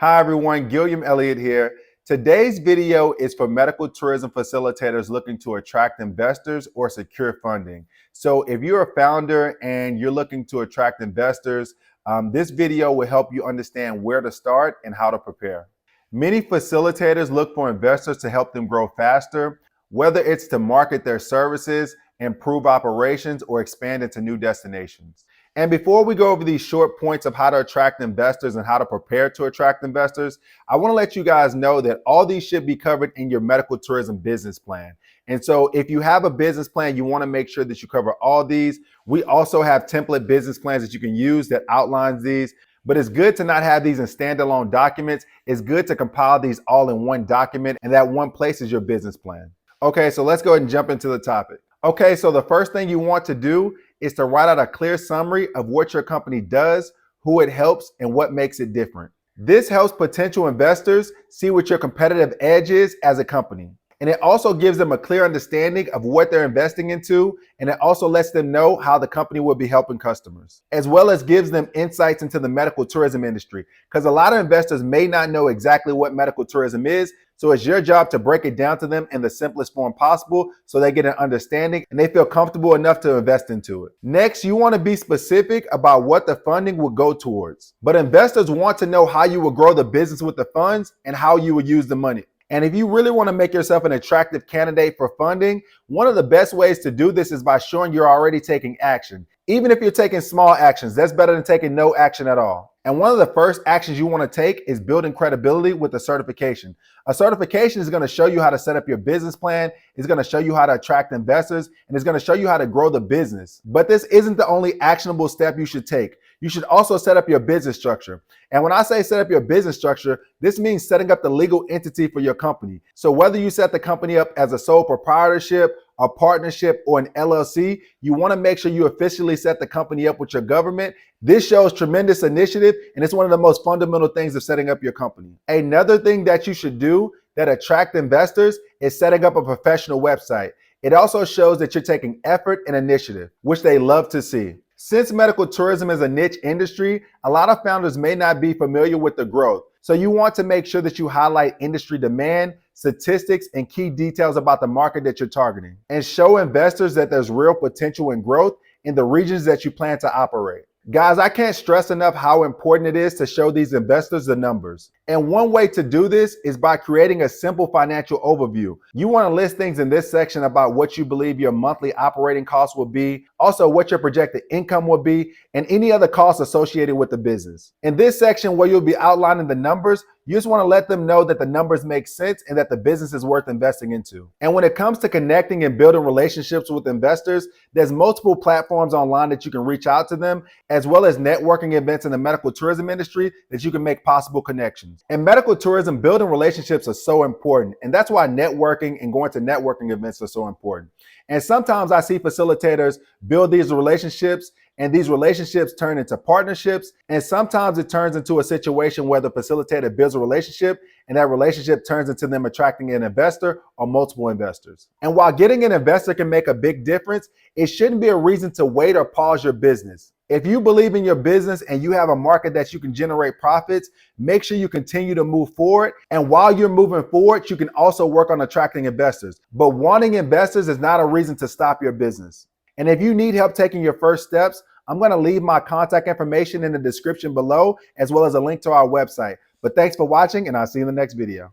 Hi everyone, Gilliam Elliott here. Today's video is for medical tourism facilitators looking to attract investors or secure funding. So if you're a founder and you're looking to attract investors, this video will help you understand where to start and how to prepare. Many facilitators look for investors to help them grow faster, whether it's to market their services, improve operations, or expand into new destinations. And before we go over these short points of how to attract investors and how to prepare to attract investors, I want to let you guys know that all these should be covered in your medical tourism business plan. And so if you have a business plan, you want to make sure that you cover all these. We also have template business plans that you can use that outlines these. But it's good to not have these in standalone documents. It's good to compile these all in one document, and that one place is your business plan. Okay, so let's go ahead and jump into the topic. Okay, so the first thing you want to do is to write out a clear summary of what your company does, who it helps, and what makes it different. This helps potential investors see what your competitive edge is as a company. And it also gives them a clear understanding of what they're investing into, and it also lets them know how the company will be helping customers, as well as gives them insights into the medical tourism industry, because a lot of investors may not know exactly what medical tourism is. So it's your job to break it down to them in the simplest form possible so they get an understanding and they feel comfortable enough to invest into it. Next, you want to be specific about what the funding will go towards. But investors want to know how you will grow the business with the funds and how you will use the money. And if you really want to make yourself an attractive candidate for funding, one of the best ways to do this is by showing you're already taking action. Even if you're taking small actions, that's better than taking no action at all. And one of the first actions you want to take is building credibility with a certification. A certification is going to show you how to set up your business plan. It's going to show you how to attract investors, and it's going to show you how to grow the business. But this isn't the only actionable step you should take. You should also set up your business structure. And when I say set up your business structure, this means setting up the legal entity for your company. So whether you set the company up as a sole proprietorship, a partnership, or an LLC, you want to make sure you officially set the company up with your government. This shows tremendous initiative, and it's one of the most fundamental things of setting up your company. Another thing that you should do that attract investors is setting up a professional website. It also shows that you're taking effort and initiative, which they love to see. Since medical tourism is a niche industry, a lot of founders may not be familiar with the growth. So you want to make sure that you highlight industry demand, statistics, and key details about the market that you're targeting, and show investors that there's real potential in growth in the regions that you plan to operate. Guys, I can't stress enough how important it is to show these investors the numbers. And one way to do this is by creating a simple financial overview. You want to list things in this section about what you believe your monthly operating costs will be, also what your projected income will be, and any other costs associated with the business. In this section where you'll be outlining the numbers, you just want to let them know that the numbers make sense and that the business is worth investing into. And when it comes to connecting and building relationships with investors, there's multiple platforms online that you can reach out to them, as well as networking events in the medical tourism industry that you can make possible connections. In medical tourism, building relationships are so important. And that's why networking and going to networking events are so important. And sometimes I see facilitators build these relationships, and these relationships turn into partnerships. And sometimes it turns into a situation where the facilitator builds a relationship and that relationship turns into them attracting an investor or multiple investors. And while getting an investor can make a big difference, it shouldn't be a reason to wait or pause your business. If you believe in your business and you have a market that you can generate profits, make sure you continue to move forward. And while you're moving forward, you can also work on attracting investors. But wanting investors is not a reason to stop your business. And if you need help taking your first steps, I'm going to leave my contact information in the description below, as well as a link to our website. But thanks for watching, and I'll see you in the next video.